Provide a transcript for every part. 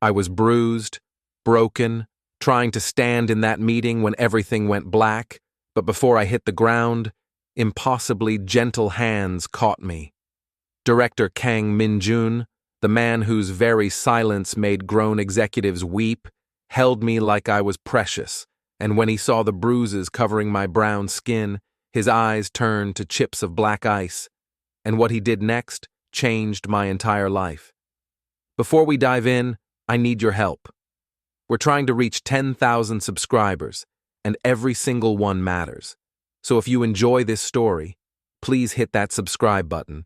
I was bruised, broken, trying to stand in that meeting when everything went black, but before I hit the ground, impossibly gentle hands caught me. Director Kang Min-jun, the man whose very silence made grown executives weep, held me like I was precious, and when he saw the bruises covering my brown skin, his eyes turned to chips of black ice, and what he did next changed my entire life. Before we dive in, I need your help. We're trying to reach 10,000 subscribers, and every single one matters. So if you enjoy this story, please hit that subscribe button.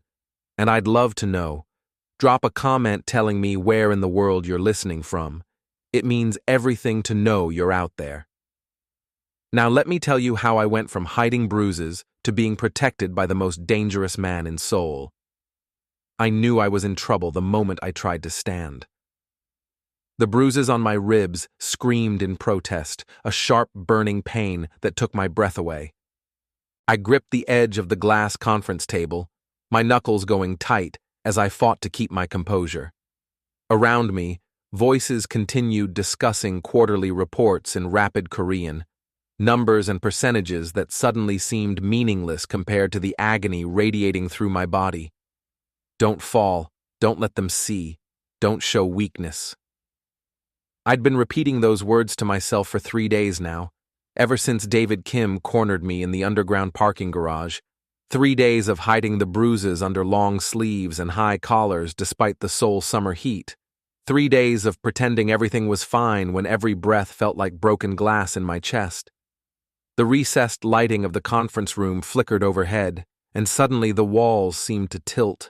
And I'd love to know. Drop a comment telling me where in the world you're listening from. It means everything to know you're out there. Now let me tell you how I went from hiding bruises to being protected by the most dangerous man in Seoul. I knew I was in trouble the moment I tried to stand. The bruises on my ribs screamed in protest, a sharp, burning pain that took my breath away. I gripped the edge of the glass conference table, my knuckles going tight as I fought to keep my composure. Around me, voices continued discussing quarterly reports in rapid Korean, numbers and percentages that suddenly seemed meaningless compared to the agony radiating through my body. Don't fall, don't let them see, don't show weakness. I'd been repeating those words to myself for 3 days now, ever since David Kim cornered me in the underground parking garage. 3 days of hiding the bruises under long sleeves and high collars despite the Seoul summer heat. 3 days of pretending everything was fine when every breath felt like broken glass in my chest. The recessed lighting of the conference room flickered overhead, and suddenly the walls seemed to tilt.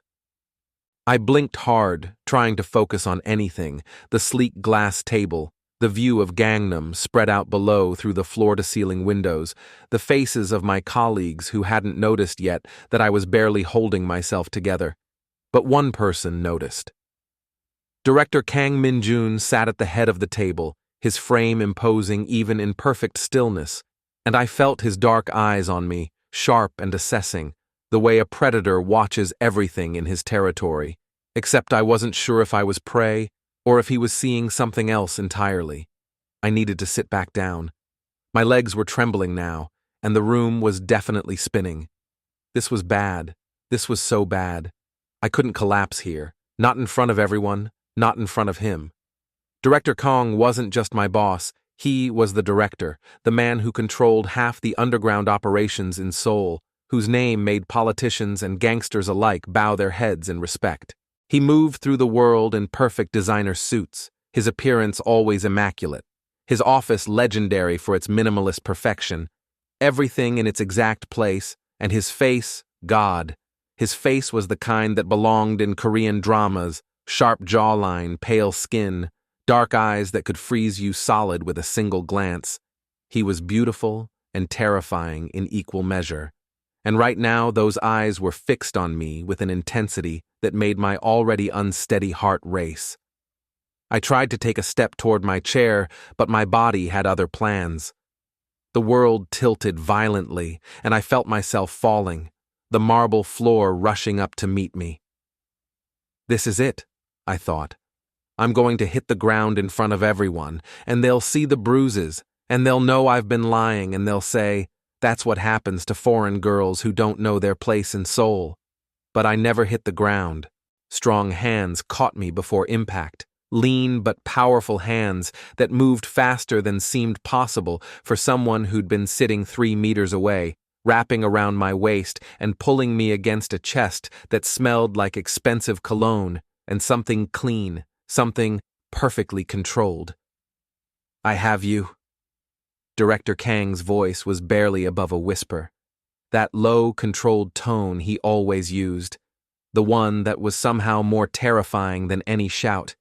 I blinked hard, trying to focus on anything, the sleek glass table, the view of Gangnam spread out below through the floor-to-ceiling windows, the faces of my colleagues who hadn't noticed yet that I was barely holding myself together. But one person noticed. Director Kang Min-jun sat at the head of the table, his frame imposing even in perfect stillness, and I felt his dark eyes on me, sharp and assessing, the way a predator watches everything in his territory, except I wasn't sure if I was prey or if he was seeing something else entirely. I needed to sit back down. My legs were trembling now, and the room was definitely spinning. This was bad. This was so bad. I couldn't collapse here, not in front of everyone, not in front of him. Director Kang wasn't just my boss, he was the director, the man who controlled half the underground operations in Seoul, whose name made politicians and gangsters alike bow their heads in respect. He moved through the world in perfect designer suits, his appearance always immaculate, his office legendary for its minimalist perfection, everything in its exact place, and his face, God. His face was the kind that belonged in Korean dramas, sharp jawline, pale skin, dark eyes that could freeze you solid with a single glance. He was beautiful and terrifying in equal measure. And right now those eyes were fixed on me with an intensity that made my already unsteady heart race. I tried to take a step toward my chair, but my body had other plans. The world tilted violently, and I felt myself falling, the marble floor rushing up to meet me. This is it, I thought. I'm going to hit the ground in front of everyone, and they'll see the bruises, and they'll know I've been lying, and they'll say, that's what happens to foreign girls who don't know their place in Seoul. But I never hit the ground. Strong hands caught me before impact, lean but powerful hands that moved faster than seemed possible for someone who'd been sitting 3 meters away, wrapping around my waist and pulling me against a chest that smelled like expensive cologne and something clean, something perfectly controlled. I have you. Director Kang's voice was barely above a whisper. That low, controlled tone he always used, the one that was somehow more terrifying than any shout.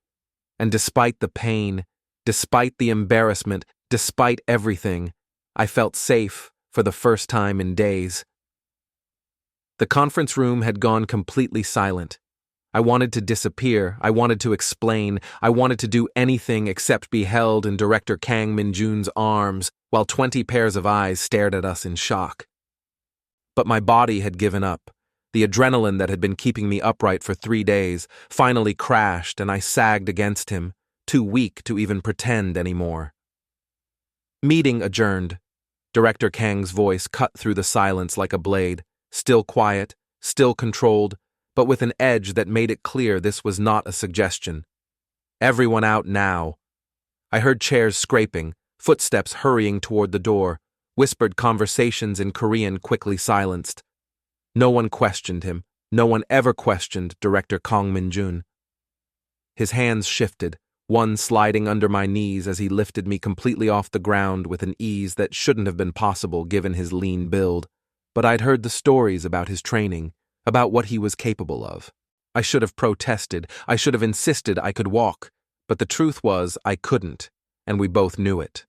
And despite the pain, despite the embarrassment, despite everything, I felt safe for the first time in days. The conference room had gone completely silent. I wanted to disappear, I wanted to explain, I wanted to do anything except be held in Director Kang Min-jun's arms while 20 pairs of eyes stared at us in shock. But my body had given up. The adrenaline that had been keeping me upright for 3 days finally crashed, and I sagged against him, too weak to even pretend anymore. Meeting adjourned. Director Kang's voice cut through the silence like a blade, still quiet, still controlled, but with an edge that made it clear this was not a suggestion. Everyone out now. I heard chairs scraping, footsteps hurrying toward the door, whispered conversations in Korean quickly silenced. No one questioned him. No one ever questioned Director Kang Min-jun. His hands shifted, one sliding under my knees as he lifted me completely off the ground with an ease that shouldn't have been possible given his lean build. But I'd heard the stories about his training, about what he was capable of. I should have protested, I should have insisted I could walk, but the truth was I couldn't, and we both knew it.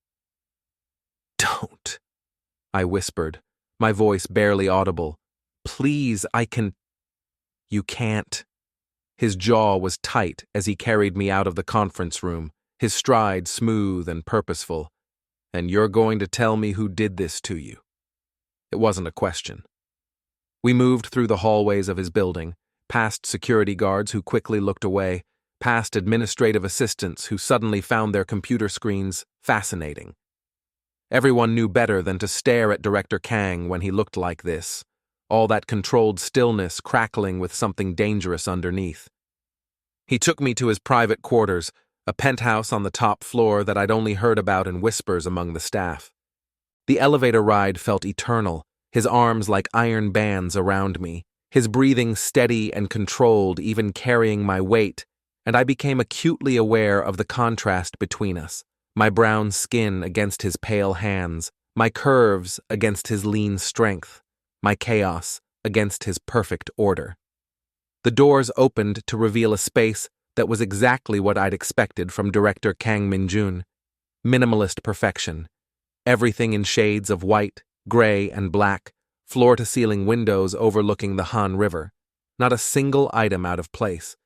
"Don't," I whispered, my voice barely audible. "Please, I can—" "You can't." His jaw was tight as he carried me out of the conference room, his stride smooth and purposeful. "And you're going to tell me who did this to you?" It wasn't a question. We moved through the hallways of his building, past security guards who quickly looked away, past administrative assistants who suddenly found their computer screens fascinating. Everyone knew better than to stare at Director Kang when he looked like this, all that controlled stillness crackling with something dangerous underneath. He took me to his private quarters, a penthouse on the top floor that I'd only heard about in whispers among the staff. The elevator ride felt eternal, his arms like iron bands around me, his breathing steady and controlled, even carrying my weight, and I became acutely aware of the contrast between us, my brown skin against his pale hands, my curves against his lean strength, my chaos against his perfect order. The doors opened to reveal a space that was exactly what I'd expected from Director Kang Min-jun. Minimalist perfection. Everything in shades of white, gray, and black, floor-to-ceiling windows overlooking the Hanriver. Not a single item out of place.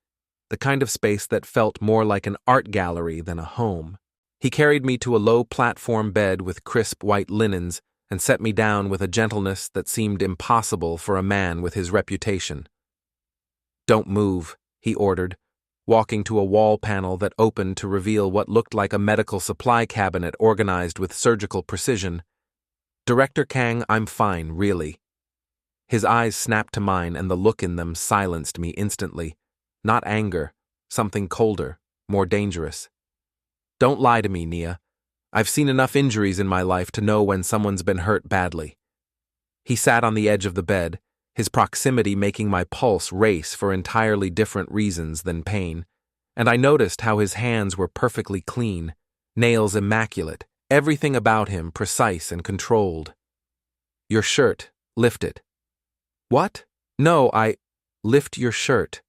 The kind of space that felt more like an art gallery than a home. He carried me to a low platform bed with crisp white linens and set me down with a gentleness that seemed impossible for a man with his reputation. "Don't move," he ordered, walking to a wall panel that opened to reveal what looked like a medical supply cabinet organized with surgical precision. "Director Kang, I'm fine, really." His eyes snapped to mine and the look in them silenced me instantly. Not anger, something colder, more dangerous. "Don't lie to me, Nia. I've seen enough injuries in my life to know when someone's been hurt badly." He sat on the edge of the bed, his proximity making my pulse race for entirely different reasons than pain, and I noticed how his hands were perfectly clean, nails immaculate, everything about him precise and controlled. "Your shirt, lift it." "What?" "No, lift your shirt."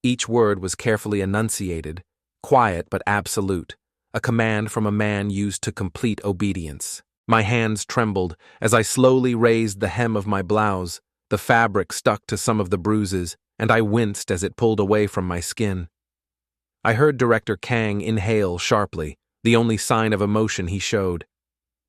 Each word was carefully enunciated, quiet but absolute, a command from a man used to complete obedience. My hands trembled as I slowly raised the hem of my blouse. The fabric stuck to some of the bruises, and I winced as it pulled away from my skin. I heard Director Kang inhale sharply, the only sign of emotion he showed.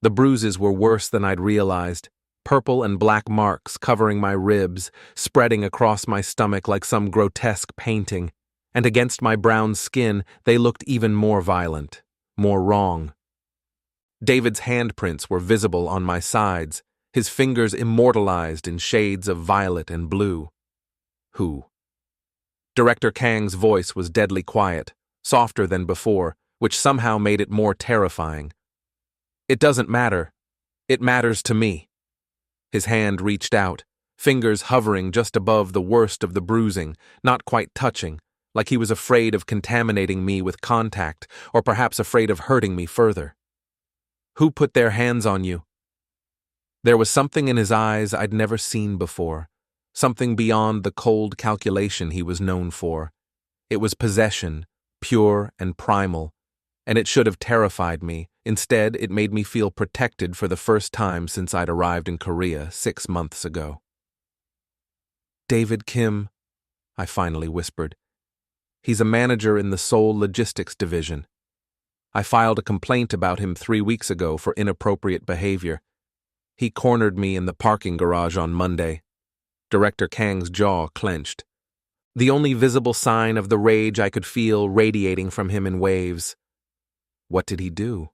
The bruises were worse than I'd realized, purple and black marks covering my ribs, spreading across my stomach like some grotesque painting, and against my brown skin they looked even more violent, more wrong. David's handprints were visible on my sides, his fingers immortalized in shades of violet and blue. "Who?" Director Kang's voice was deadly quiet, softer than before, which somehow made it more terrifying. "It doesn't matter. It matters to me." His hand reached out, fingers hovering just above the worst of the bruising, not quite touching, like he was afraid of contaminating me with contact, or perhaps afraid of hurting me further. "Who put their hands on you?" There was something in his eyes I'd never seen before, something beyond the cold calculation he was known for. It was possession, pure and primal, and it should have terrified me. Instead, it made me feel protected for the first time since I'd arrived in Korea 6 months ago. "David Kim," I finally whispered. "He's a manager in the Seoul logistics division. I filed a complaint about him 3 weeks ago for inappropriate behavior. He cornered me in the parking garage on Monday." Director Kang's jaw clenched. the only visible sign of the rage I could feel radiating from him in waves. What did he do?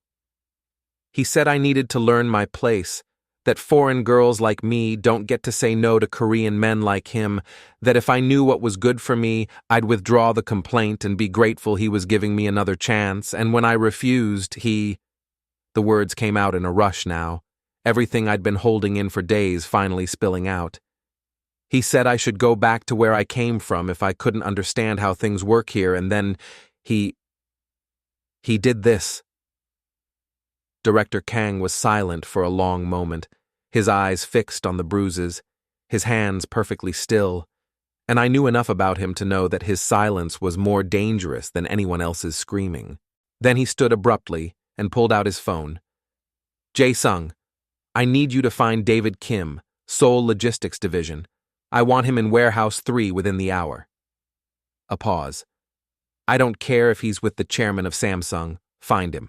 He said I needed to learn my place, that foreign girls like me don't get to say no to Korean men like him, that if I knew what was good for me, I'd withdraw the complaint and be grateful he was giving me another chance, and when I refused, he— The words came out in a rush now, everything I'd been holding in for days finally spilling out. He said I should go back to where I came from if I couldn't understand how things work here, and then he did this. Director Kang was silent for a long moment, his eyes fixed on the bruises, his hands perfectly still, and I knew enough about him to know that his silence was more dangerous than anyone else's screaming. Then he stood abruptly and pulled out his phone. "Jae-sung, I need you to find David Kim, Seoul Logistics Division. I want him in Warehouse 3 within the hour." A pause. "I don't care if he's with the chairman of Samsung. Find him."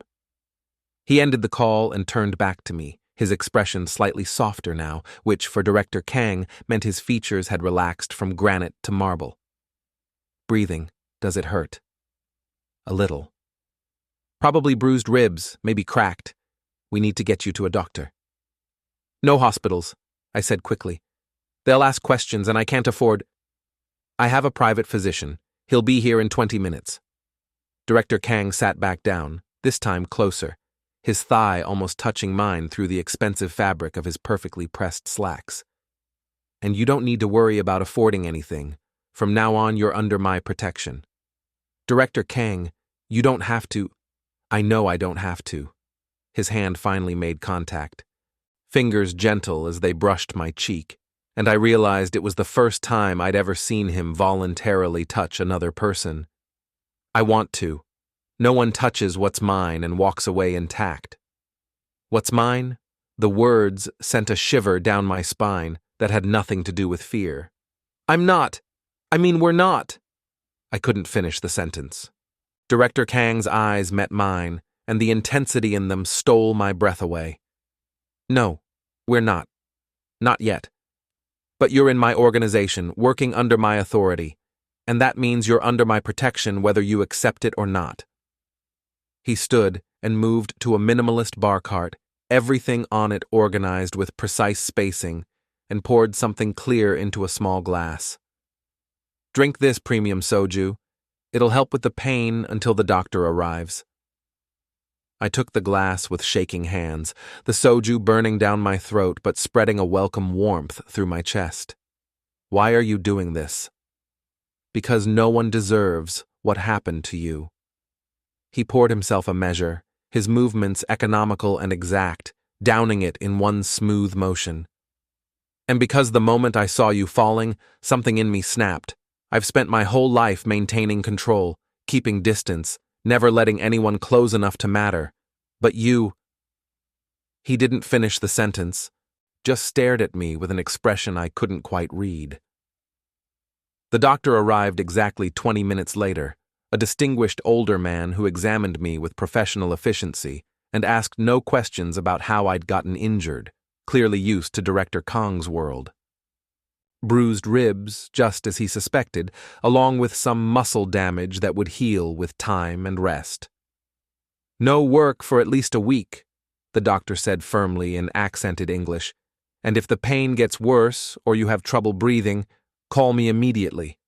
He ended the call and turned back to me, his expression slightly softer now, which for Director Kang meant his features had relaxed from granite to marble. "Breathing, does it hurt?" "A little." "Probably bruised ribs, maybe cracked. We need to get you to a doctor." "No hospitals," I said quickly. "They'll ask questions and I can't afford—" "I have a private physician. He'll be here in 20 minutes. Director Kang sat back down, this time closer, his thigh almost touching mine through the expensive fabric of his perfectly pressed slacks. "And you don't need to worry about affording anything. From now on, you're under my protection." "Director Kang, you don't have to—" "I know I don't have to." His hand finally made contact, fingers gentle as they brushed my cheek, and I realized it was the first time I'd ever seen him voluntarily touch another person. "I want to. No one touches what's mine and walks away intact." What's mine? The words sent a shiver down my spine that had nothing to do with fear. We're not." I couldn't finish the sentence. Director Kang's eyes met mine, and the intensity in them stole my breath away. "No, we're not. Not yet. But you're in my organization, working under my authority, and that means you're under my protection whether you accept it or not." He stood and moved to a minimalist bar cart, everything on it organized with precise spacing, and poured something clear into a small glass. "Drink this premium soju. It'll help with the pain until the doctor arrives." I took the glass with shaking hands, the soju burning down my throat but spreading a welcome warmth through my chest. "Why are you doing this?" "Because no one deserves what happened to you." He poured himself a measure, his movements economical and exact, downing it in one smooth motion. "And because the moment I saw you falling, something in me snapped. I've spent my whole life maintaining control, keeping distance, never letting anyone close enough to matter. But you—" He didn't finish the sentence, just stared at me with an expression I couldn't quite read. The doctor arrived exactly 20 minutes later, a distinguished older man who examined me with professional efficiency and asked no questions about how I'd gotten injured, clearly used to Director Kang's world. Bruised ribs, just as he suspected, along with some muscle damage that would heal with time and rest. "No work for at least a week," the doctor said firmly in accented English, "and if the pain gets worse or you have trouble breathing, call me immediately."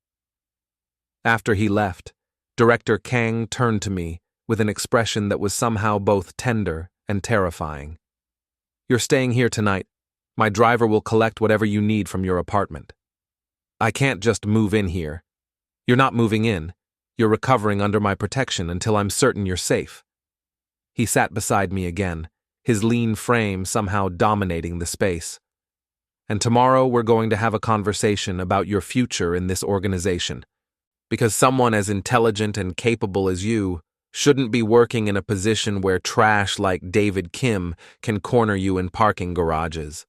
After he left, Director Kang turned to me with an expression that was somehow both tender and terrifying. "You're staying here tonight. My driver will collect whatever you need from your apartment. I can't just move in here. You're not moving in. You're recovering under my protection until I'm certain you're safe." He sat beside me again, his lean frame somehow dominating the space. "And tomorrow we're going to have a conversation about your future in this organization. Because someone as intelligent and capable as you shouldn't be working in a position where trash like David Kim can corner you in parking garages.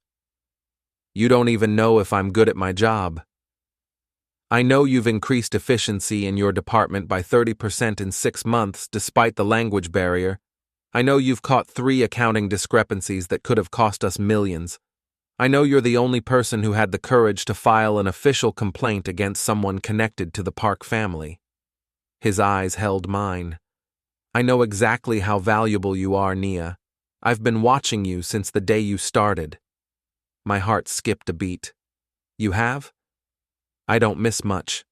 You don't even know if I'm good at my job. I know you've increased efficiency in your department by 30% in 6 months despite the language barrier. I know you've caught 3 accounting discrepancies that could have cost us millions. I know you're the only person who had the courage to file an official complaint against someone connected to the Park family. His eyes held mine. I know exactly how valuable you are, Nia. I've been watching you since the day you started. My heart skipped a beat. You have? I don't miss much.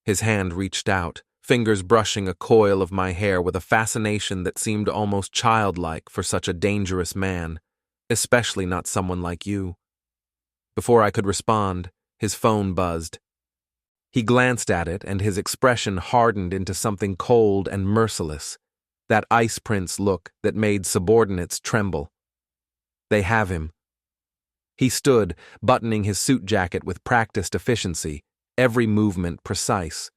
His hand reached out, fingers brushing a coil of my hair with a fascination that seemed almost childlike for such a dangerous man, especially not someone like you. Before I could respond, his phone buzzed. He glanced at it, and his expression hardened into something cold and merciless, that ice prince look that made subordinates tremble. They have him. He stood, buttoning his suit jacket with practiced efficiency, every movement precise.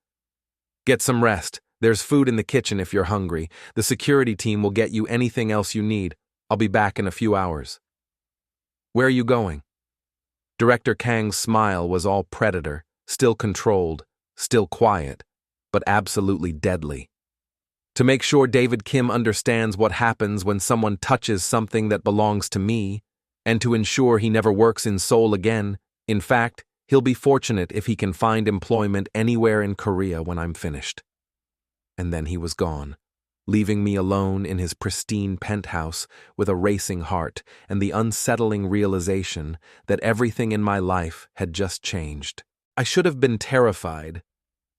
Get some rest. There's food in the kitchen if you're hungry. The security team will get you anything else you need. I'll be back in a few hours. Where are you going? Director Kang's smile was all predator, still controlled, still quiet, but absolutely deadly. To make sure David Kim understands what happens when someone touches something that belongs to me, and to ensure he never works in Seoul again. In fact, he'll be fortunate if he can find employment anywhere in Korea when I'm finished. And then he was gone, leaving me alone in his pristine penthouse with a racing heart and the unsettling realization that everything in my life had just changed. I should have been terrified.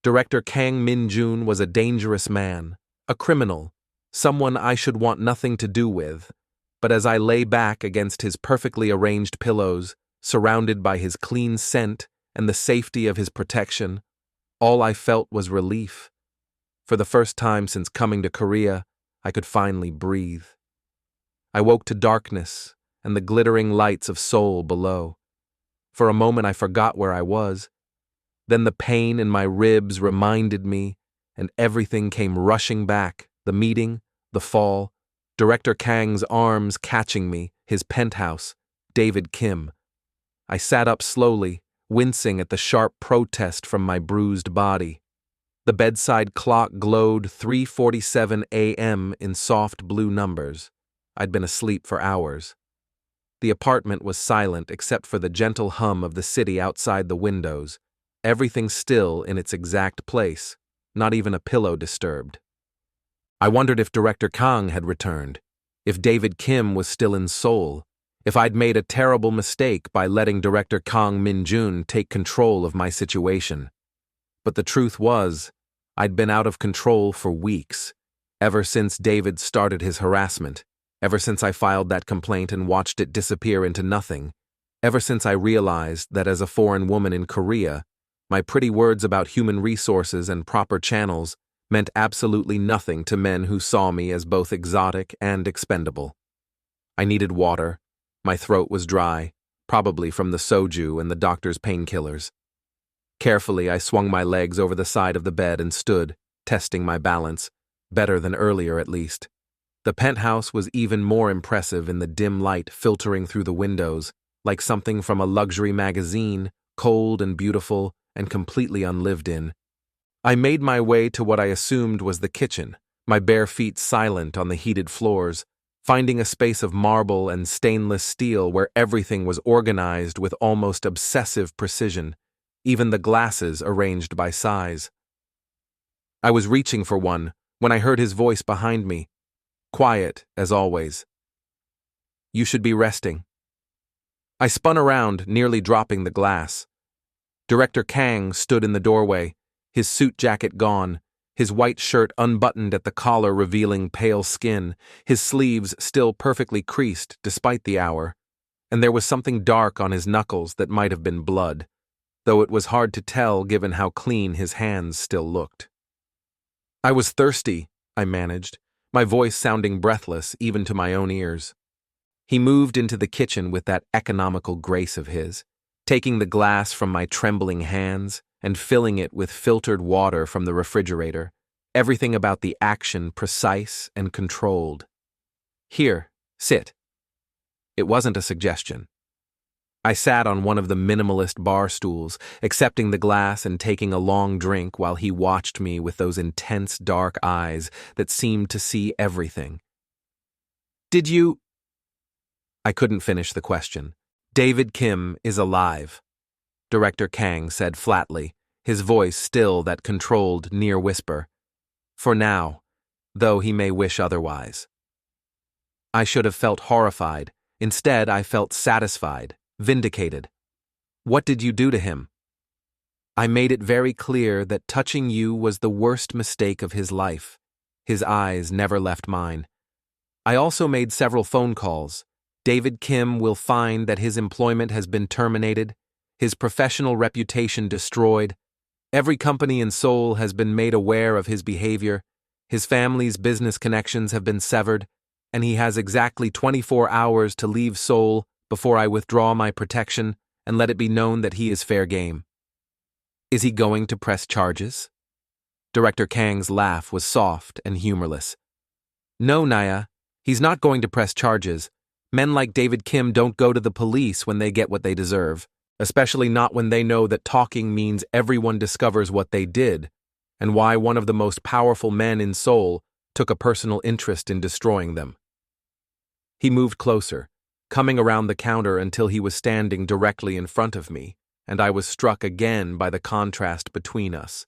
Director Kang Min-jun was a dangerous man, a criminal, someone I should want nothing to do with. But as I lay back against his perfectly arranged pillows, surrounded by his clean scent and the safety of his protection, all I felt was relief. For the first time since coming to Korea, I could finally breathe. I woke to darkness and the glittering lights of Seoul below. For a moment I forgot where I was. Then the pain in my ribs reminded me, and everything came rushing back, the meeting, the fall, Director Kang's arms catching me, his penthouse, David Kim. I sat up slowly, wincing at the sharp protest from my bruised body. The bedside clock glowed 3:47 a.m. in soft blue numbers. I'd been asleep for hours. The apartment was silent except for the gentle hum of the city outside the windows, everything still in its exact place, not even a pillow disturbed. I wondered if Director Kang had returned, if David Kim was still in Seoul, if I'd made a terrible mistake by letting Director Kang Min-jun take control of my situation. But the truth was, I'd been out of control for weeks, ever since David started his harassment, ever since I filed that complaint and watched it disappear into nothing, ever since I realized that as a foreign woman in Korea, my pretty words about human resources and proper channels meant absolutely nothing to men who saw me as both exotic and expendable. I needed water. My throat was dry, probably from the soju and the doctor's painkillers. Carefully, I swung my legs over the side of the bed and stood, testing my balance, better than earlier at least. The penthouse was even more impressive in the dim light filtering through the windows, like something from a luxury magazine, cold and beautiful and completely unlived in. I made my way to what I assumed was the kitchen, my bare feet silent on the heated floors, finding a space of marble and stainless steel where everything was organized with almost obsessive precision, even the glasses arranged by size. I was reaching for one when I heard his voice behind me, quiet as always. You should be resting. I spun around, nearly dropping the glass. Director Kang stood in the doorway, his suit jacket gone, his white shirt unbuttoned at the collar revealing pale skin, his sleeves still perfectly creased despite the hour, and there was something dark on his knuckles that might have been blood, though it was hard to tell given how clean his hands still looked. I was thirsty, I managed, my voice sounding breathless even to my own ears. He moved into the kitchen with that economical grace of his, taking the glass from my trembling hands and filling it with filtered water from the refrigerator, everything about the action precise and controlled. Here, sit. It wasn't a suggestion. I sat on one of the minimalist bar stools, accepting the glass and taking a long drink while he watched me with those intense dark eyes that seemed to see everything. Did you... I couldn't finish the question. David Kim is alive, Director Kang said flatly, his voice still that controlled near whisper. For now, though he may wish otherwise. I should have felt horrified. Instead, I felt satisfied, vindicated. What did you do to him? I made it very clear that touching you was the worst mistake of his life. His eyes never left mine. I also made several phone calls. David Kim will find that his employment has been terminated, his professional reputation destroyed. Every company in Seoul has been made aware of his behavior. His family's business connections have been severed, and he has exactly 24 hours to leave Seoul before I withdraw my protection and let it be known that he is fair game. Is he going to press charges? Director Kang's laugh was soft and humorless. No, Naya, he's not going to press charges. Men like David Kim don't go to the police when they get what they deserve, especially not when they know that talking means everyone discovers what they did, and why one of the most powerful men in Seoul took a personal interest in destroying them. He moved closer, coming around the counter until he was standing directly in front of me, and I was struck again by the contrast between us.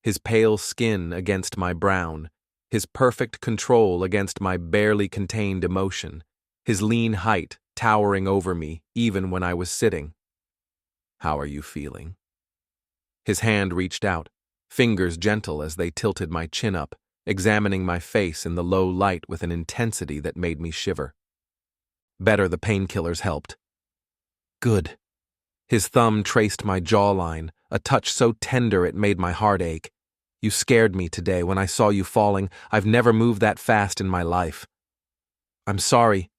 His pale skin against my brown, his perfect control against my barely contained emotion, his lean height towering over me even when I was sitting. How are you feeling? His hand reached out, fingers gentle as they tilted my chin up, examining my face in the low light with an intensity that made me shiver. Better, the painkillers helped. Good. His thumb traced my jawline, a touch so tender it made my heart ache. You scared me today when I saw you falling. I've never moved that fast in my life. I'm sorry.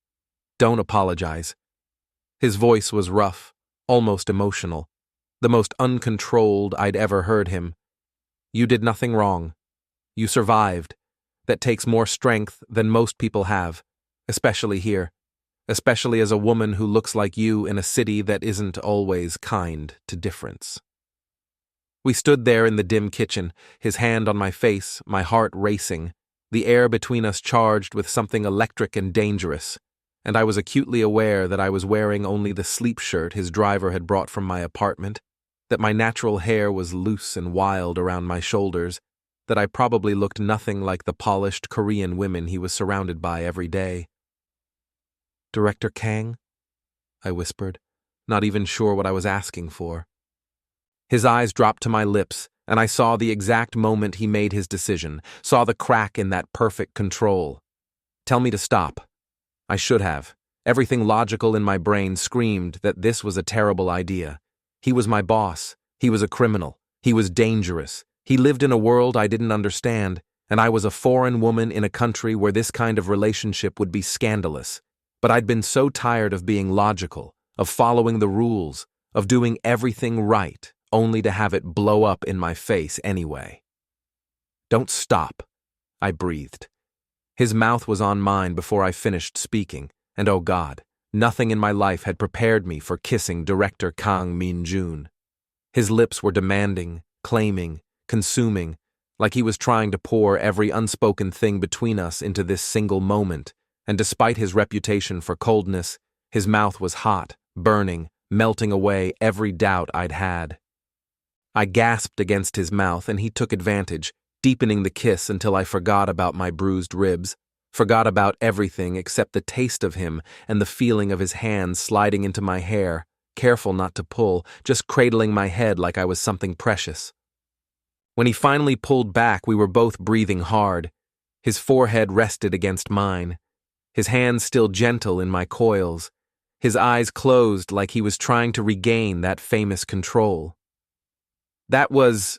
Don't apologize. His voice was rough, almost emotional, the most uncontrolled I'd ever heard him. You did nothing wrong. You survived. That takes more strength than most people have, especially here, especially as a woman who looks like you in a city that isn't always kind to difference. We stood there in the dim kitchen, his hand on my face, my heart racing, the air between us charged with something electric and dangerous, and I was acutely aware that I was wearing only the sleep shirt his driver had brought from my apartment, that my natural hair was loose and wild around my shoulders, that I probably looked nothing like the polished Korean women he was surrounded by every day. Director Kang? I whispered, not even sure what I was asking for. His eyes dropped to my lips, and I saw the exact moment he made his decision, saw the crack in that perfect control. Tell me to stop. I should have. Everything logical in my brain screamed that this was a terrible idea. He was my boss. He was a criminal. He was dangerous. He lived in a world I didn't understand, and I was a foreign woman in a country where this kind of relationship would be scandalous. But I'd been so tired of being logical, of following the rules, of doing everything right, only to have it blow up in my face anyway. Don't stop, I breathed. His mouth was on mine before I finished speaking, and oh God, nothing in my life had prepared me for kissing Director Kang Min-jun. His lips were demanding, claiming, consuming, like he was trying to pour every unspoken thing between us into this single moment, and despite his reputation for coldness, his mouth was hot, burning, melting away every doubt I'd had. I gasped against his mouth, and he took advantage, deepening the kiss until I forgot about my bruised ribs, forgot about everything except the taste of him and the feeling of his hands sliding into my hair, careful not to pull, just cradling my head like I was something precious. When he finally pulled back, we were both breathing hard. His forehead rested against mine, his hands still gentle in my coils, his eyes closed like he was trying to regain that famous control. That was,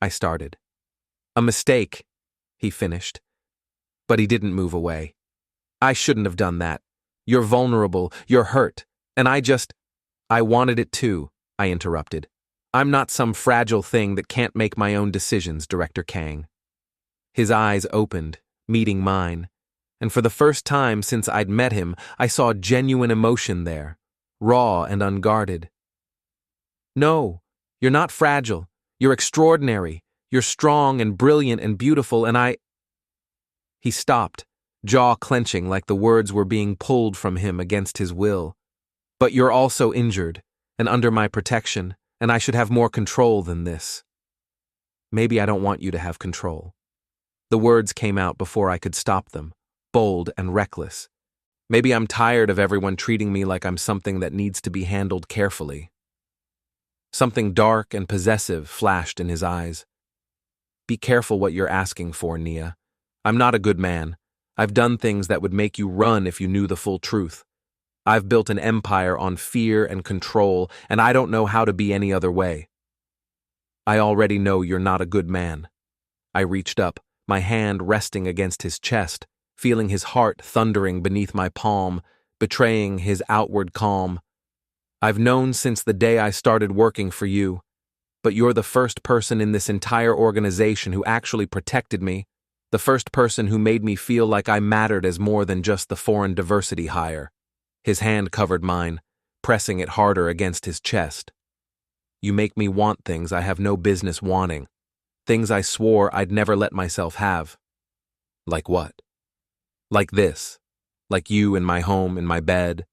I started. A mistake, he finished. But he didn't move away. I shouldn't have done that. You're vulnerable, you're hurt, and I wanted it too, I interrupted. I'm not some fragile thing that can't make my own decisions, Director Kang. His eyes opened, meeting mine, and for the first time since I'd met him, I saw genuine emotion there, raw and unguarded. No, you're not fragile. You're extraordinary. You're strong and brilliant and beautiful, and He stopped, jaw clenching like the words were being pulled from him against his will. But you're also injured, and under my protection, and I should have more control than this. Maybe I don't want you to have control. The words came out before I could stop them, bold and reckless. Maybe I'm tired of everyone treating me like I'm something that needs to be handled carefully. Something dark and possessive flashed in his eyes. Be careful what you're asking for, Nia. I'm not a good man. I've done things that would make you run if you knew the full truth. I've built an empire on fear and control, and I don't know how to be any other way. I already know you're not a good man. I reached up, my hand resting against his chest, feeling his heart thundering beneath my palm, betraying his outward calm. I've known since the day I started working for you, but you're the first person in this entire organization who actually protected me, the first person who made me feel like I mattered as more than just the foreign diversity hire. His hand covered mine, pressing it harder against his chest. You make me want things I have no business wanting, things I swore I'd never let myself have. Like what? Like this. Like you in my home, in my bed,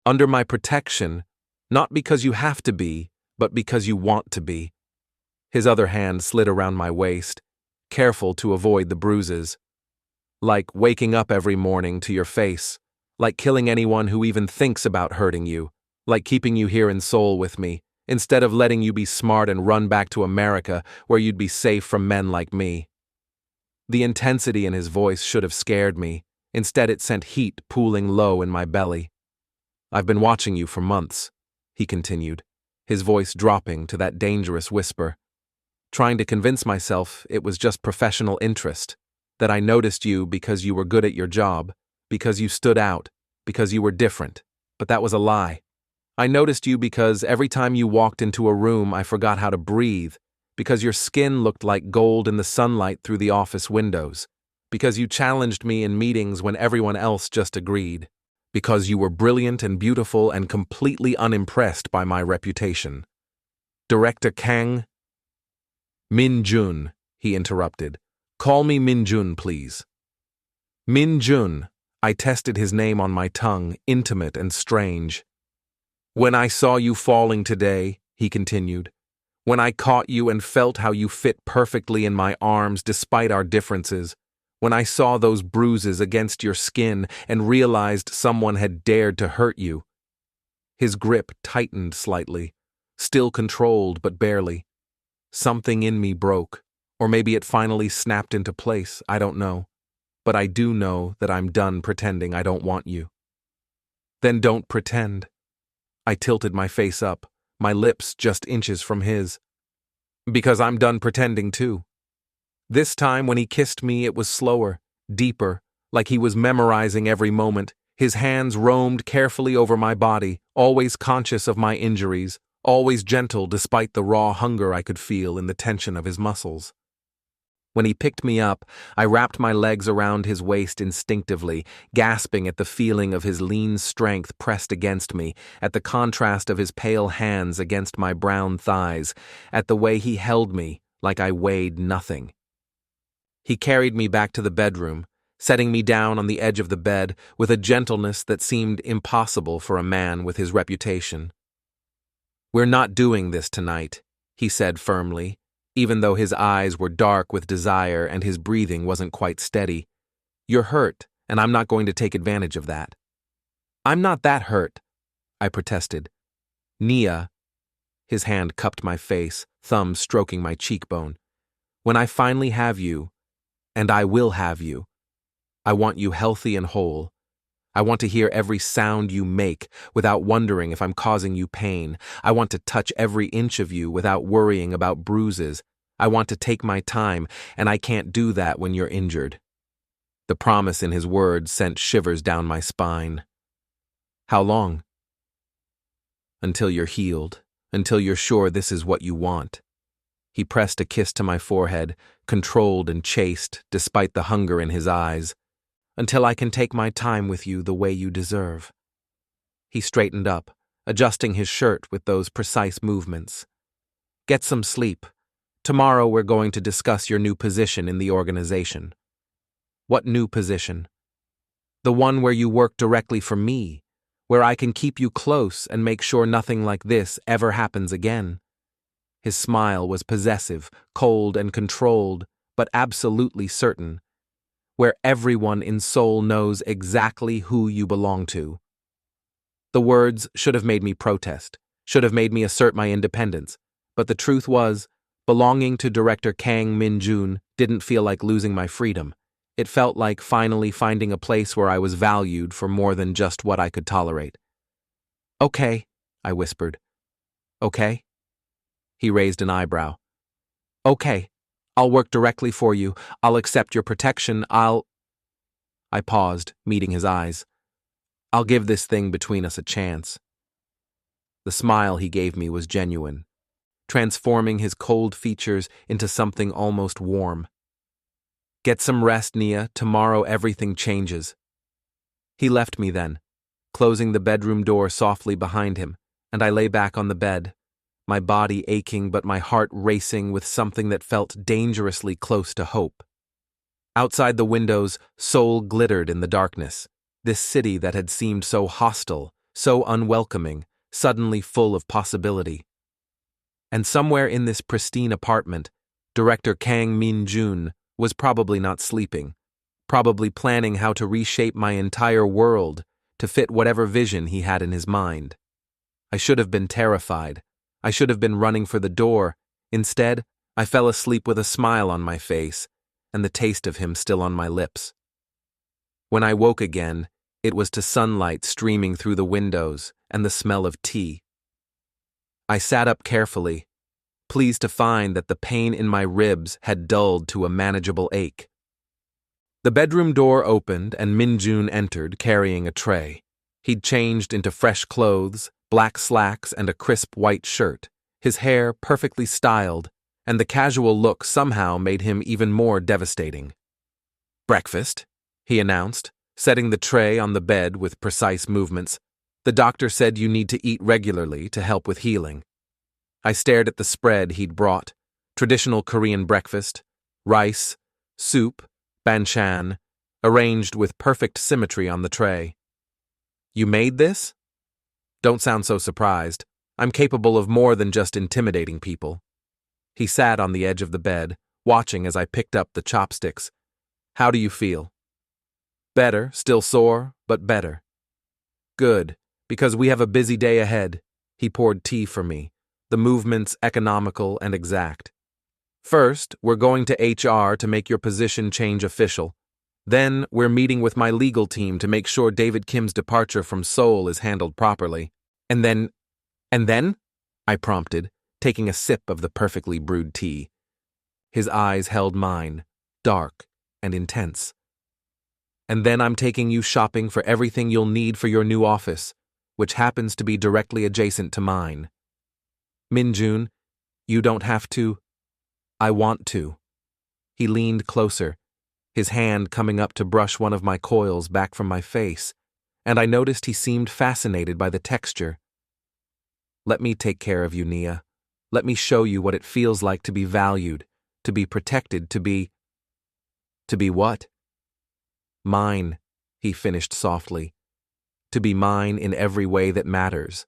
under my protection, not because you have to be, but because you want to be. His other hand slid around my waist, careful to avoid the bruises. Like waking up every morning to your face, like killing anyone who even thinks about hurting you, like keeping you here in Seoul with me, instead of letting you be smart and run back to America where you'd be safe from men like me. The intensity in his voice should have scared me. Instead, it sent heat pooling low in my belly. I've been watching you for months, he continued, his voice dropping to that dangerous whisper. Trying to convince myself it was just professional interest, that I noticed you because you were good at your job, because you stood out, because you were different, but that was a lie. I noticed you because every time you walked into a room I forgot how to breathe, because your skin looked like gold in the sunlight through the office windows, because you challenged me in meetings when everyone else just agreed, because you were brilliant and beautiful and completely unimpressed by my reputation. Director Kang Min-jun, he interrupted. Call me Min-jun, please. Min-jun. I tested his name on my tongue, intimate and strange. When I saw you falling today, he continued, when I caught you and felt how you fit perfectly in my arms despite our differences, when I saw those bruises against your skin and realized someone had dared to hurt you. His grip tightened slightly, still controlled but barely. Something in me broke, or maybe it finally snapped into place, I don't know. But I do know that I'm done pretending I don't want you. Then don't pretend. I tilted my face up, my lips just inches from his. Because I'm done pretending too. This time when he kissed me it was slower, deeper, like he was memorizing every moment. His hands roamed carefully over my body, always conscious of my injuries, always gentle despite the raw hunger I could feel in the tension of his muscles. When he picked me up, I wrapped my legs around his waist instinctively, gasping at the feeling of his lean strength pressed against me, at the contrast of his pale hands against my brown thighs, at the way he held me like I weighed nothing. He carried me back to the bedroom, setting me down on the edge of the bed with a gentleness that seemed impossible for a man with his reputation. We're not doing this tonight, he said firmly, even though his eyes were dark with desire and his breathing wasn't quite steady. You're hurt, and I'm not going to take advantage of that. I'm not that hurt, I protested. Nia, his hand cupped my face, thumb stroking my cheekbone. When I finally have you, and I will have you, I want you healthy and whole. I want to hear every sound you make without wondering if I'm causing you pain. I want to touch every inch of you without worrying about bruises. I want to take my time, and I can't do that when you're injured. The promise in his words sent shivers down my spine. How long? Until you're healed, until you're sure this is what you want. He pressed a kiss to my forehead, controlled and chaste despite the hunger in his eyes. Until I can take my time with you the way you deserve. He straightened up, adjusting his shirt with those precise movements. Get some sleep. Tomorrow we're going to discuss your new position in the organization. What new position? The one where you work directly for me, where I can keep you close and make sure nothing like this ever happens again." His smile was possessive, cold and controlled, but absolutely certain. "Where everyone in Seoul knows exactly who you belong to." The words should have made me protest, should have made me assert my independence, but the truth was, belonging to Director Kang Min-jun didn't feel like losing my freedom. It felt like finally finding a place where I was valued for more than just what I could tolerate. "Okay," I whispered. "Okay?" He raised an eyebrow. "Okay, I'll work directly for you. I'll accept your protection. I paused, meeting his eyes. "I'll give this thing between us a chance." The smile he gave me was genuine, transforming his cold features into something almost warm. "Get some rest, Nia. Tomorrow everything changes." He left me then, closing the bedroom door softly behind him, and I lay back on the bed, my body aching but my heart racing with something that felt dangerously close to hope. Outside the windows, Seoul glittered in the darkness, this city that had seemed so hostile, so unwelcoming, suddenly full of possibility. And somewhere in this pristine apartment, Director Kang Min-jun was probably not sleeping, probably planning how to reshape my entire world to fit whatever vision he had in his mind. I should have been terrified. I should have been running for the door. Instead, I fell asleep with a smile on my face and the taste of him still on my lips. When I woke again, it was to sunlight streaming through the windows and the smell of tea. I sat up carefully, pleased to find that the pain in my ribs had dulled to a manageable ache. The bedroom door opened and Min-jun entered carrying a tray. He'd changed into fresh clothes, black slacks and a crisp white shirt, his hair perfectly styled, and the casual look somehow made him even more devastating. "Breakfast," he announced, setting the tray on the bed with precise movements. "The doctor said you need to eat regularly to help with healing." I stared at the spread he'd brought: traditional Korean breakfast, rice, soup, banchan, arranged with perfect symmetry on the tray. "You made this?" "Don't sound so surprised. I'm capable of more than just intimidating people." He sat on the edge of the bed, watching as I picked up the chopsticks. "How do you feel?" "Better, still sore, but better." "Good, because we have a busy day ahead." He poured tea for me, the movements economical and exact. "First, we're going to HR to make your position change official. Then, we're meeting with my legal team to make sure David Kim's departure from Seoul is handled properly. And then, I prompted, taking a sip of the perfectly brewed tea. His eyes held mine, dark and intense. "And then I'm taking you shopping for everything you'll need for your new office, which happens to be directly adjacent to mine." "Min-jun, you don't have to." "I want to." He leaned closer, his hand coming up to brush one of my coils back from my face, and I noticed he seemed fascinated by the texture. "Let me take care of you, Nia. Let me show you what it feels like to be valued, to be protected, to be what?" "Mine," he finished softly. "To be mine in every way that matters."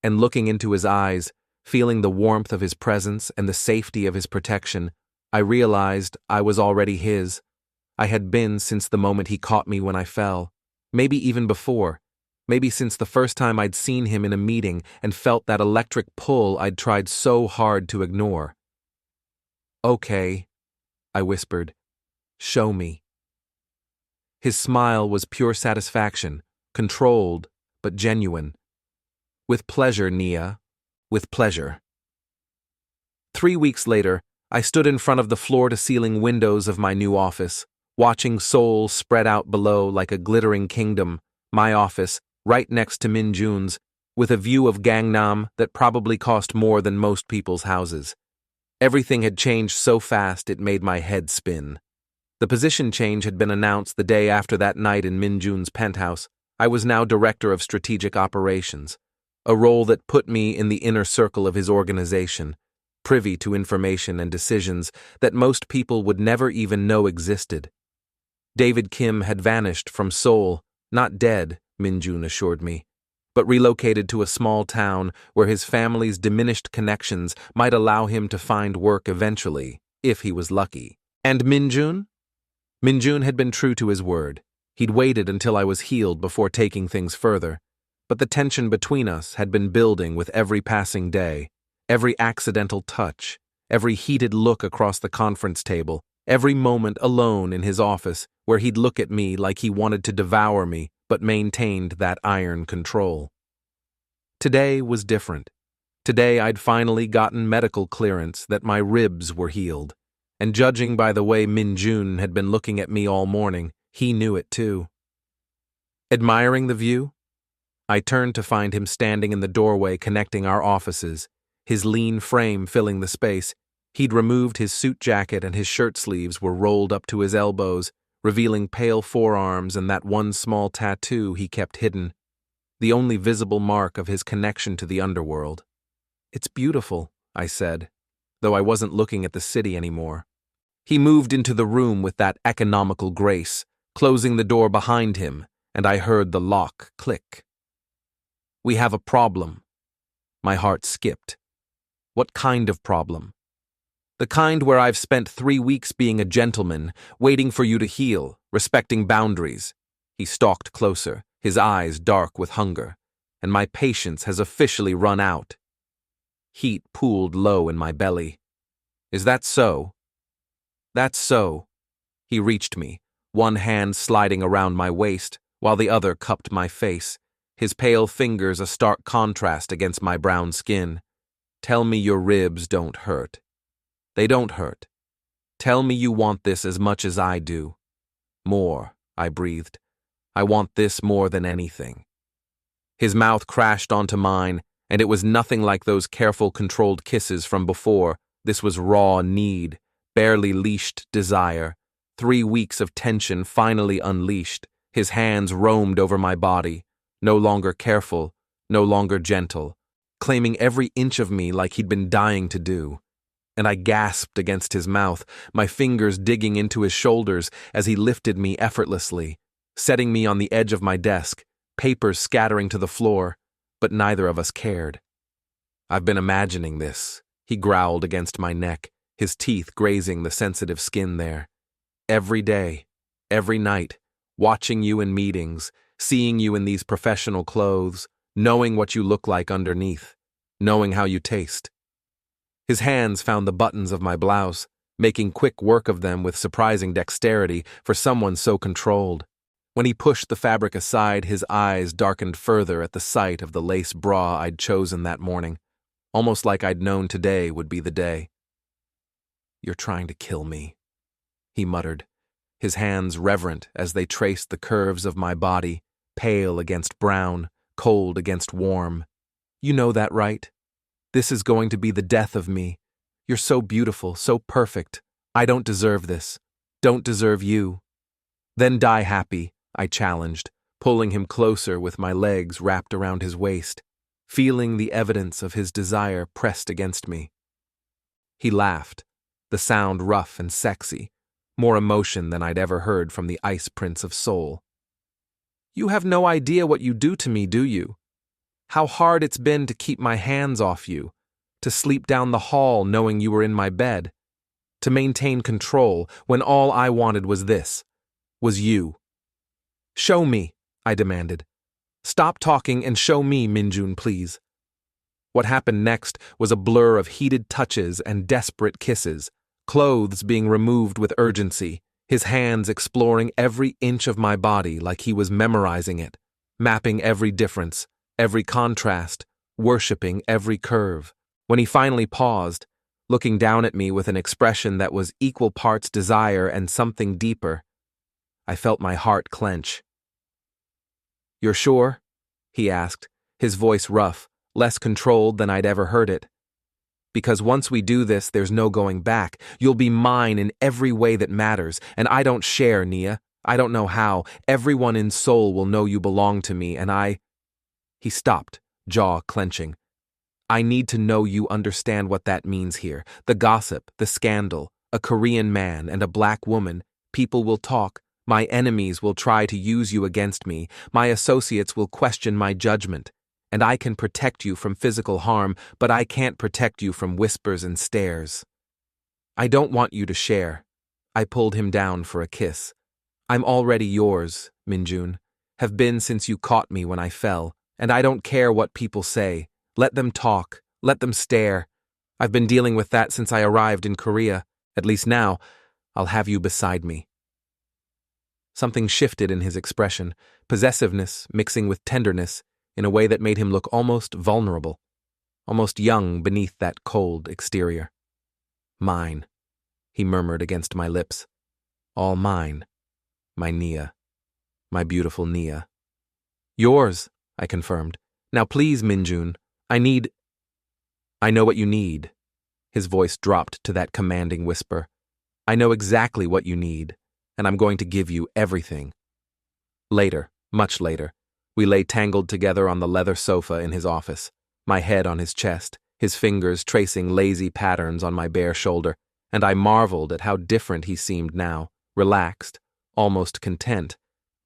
And looking into his eyes, feeling the warmth of his presence and the safety of his protection, I realized I was already his. I had been since the moment he caught me when I fell, maybe even before, maybe since the first time I'd seen him in a meeting and felt that electric pull I'd tried so hard to ignore. "Okay," I whispered. "Show me." His smile was pure satisfaction, controlled, but genuine. "With pleasure, Nia, with pleasure." 3 weeks later, I stood in front of the floor-to-ceiling windows of my new office, watching Seoul spread out below like a glittering kingdom, my office, right next to Min-jun's, with a view of Gangnam that probably cost more than most people's houses. Everything had changed so fast it made my head spin. The position change had been announced the day after that night in Min-jun's penthouse. I was now Director of Strategic Operations, a role that put me in the inner circle of his organization, privy to information and decisions that most people would never even know existed. David Kim had vanished from Seoul, not dead, Min-jun assured me, but relocated to a small town where his family's diminished connections might allow him to find work eventually, if he was lucky. And Min-jun? Min-jun had been true to his word. He'd waited until I was healed before taking things further. But the tension between us had been building with every passing day, every accidental touch, every heated look across the conference table, every moment alone in his office where he'd look at me like he wanted to devour me but maintained that iron control. Today was different. Today I'd finally gotten medical clearance that my ribs were healed, and judging by the way Min-jun had been looking at me all morning, he knew it too. Admiring the view, I turned to find him standing in the doorway connecting our offices, his lean frame filling the space. He'd removed his suit jacket and his shirt sleeves were rolled up to his elbows, revealing pale forearms and that one small tattoo he kept hidden, the only visible mark of his connection to the underworld. "It's beautiful," I said, though I wasn't looking at the city anymore. He moved into the room with that economical grace, closing the door behind him, and I heard the lock click. "We have a problem." My heart skipped. What kind of problem? The kind where I've spent 3 weeks being a gentleman, waiting for you to heal, respecting boundaries. He stalked closer, his eyes dark with hunger, and my patience has officially run out. Heat pooled low in my belly. "Is that so?" "That's so." He reached me, one hand sliding around my waist, while the other cupped my face, his pale fingers a stark contrast against my brown skin. "Tell me your ribs don't hurt." "They don't hurt. Tell me you want this as much as I do." "More," I breathed. "I want this more than anything." His mouth crashed onto mine, and it was nothing like those careful, controlled kisses from before. This was raw need, barely leashed desire. 3 weeks of tension finally unleashed. His hands roamed over my body, no longer careful, no longer gentle, claiming every inch of me like he'd been dying to do. And I gasped against his mouth, my fingers digging into his shoulders as he lifted me effortlessly, setting me on the edge of my desk, papers scattering to the floor, but neither of us cared. "I've been imagining this," he growled against my neck, his teeth grazing the sensitive skin there. "Every day, every night, watching you in meetings, seeing you in these professional clothes, knowing what you look like underneath, knowing how you taste." His hands found the buttons of my blouse, making quick work of them with surprising dexterity for someone so controlled. When he pushed the fabric aside, his eyes darkened further at the sight of the lace bra I'd chosen that morning, almost like I'd known today would be the day. "You're trying to kill me," he muttered, his hands reverent as they traced the curves of my body, pale against brown, cold against warm. "You know that, right? This is going to be the death of me. You're so beautiful, so perfect. I don't deserve this. Don't deserve you." "Then die happy," I challenged, pulling him closer with my legs wrapped around his waist, feeling the evidence of his desire pressed against me. He laughed, the sound rough and sexy, more emotion than I'd ever heard from the Ice Prince of Seoul. "You have no idea what you do to me, do you? How hard it's been to keep my hands off you, to sleep down the hall knowing you were in my bed, to maintain control when all I wanted was you. Show me," I demanded. "Stop talking and show me, Min-jun, please." What happened next was a blur of heated touches and desperate kisses, clothes being removed with urgency, his hands exploring every inch of my body like he was memorizing it, mapping every difference, every contrast, worshipping every curve. When he finally paused, looking down at me with an expression that was equal parts desire and something deeper, I felt my heart clench. "You're sure?" he asked, his voice rough, less controlled than I'd ever heard it. "Because once we do this, there's no going back. You'll be mine in every way that matters, and I don't share, Nia. I don't know how. Everyone in Seoul will know you belong to me, and I—" He stopped, jaw clenching. "I need to know you understand what that means here. The gossip, the scandal, a Korean man and a black woman. People will talk, My enemies will try to use you against me, my associates will question my judgment, and I can protect you from physical harm, but I can't protect you from whispers and stares. I don't want you to share. I pulled him down for a kiss. I'm already yours, Min-jun. Have been since you caught me when I fell, and I don't care what people say. Let them talk, let them stare. I've been dealing with that since I arrived in Korea. At least now, I'll have you beside me. Something shifted in his expression, possessiveness mixing with tenderness, in a way that made him look almost vulnerable, almost young beneath that cold exterior. Mine, he murmured against my lips. All mine, my Nia, my beautiful Nia. Yours, I confirmed. Now please, Min-jun, I know what you need. His voice dropped to that commanding whisper. I know exactly what you need, and I'm going to give you everything. Later, much later, we lay tangled together on the leather sofa in his office, my head on his chest, his fingers tracing lazy patterns on my bare shoulder, and I marveled at how different he seemed now, relaxed, almost content.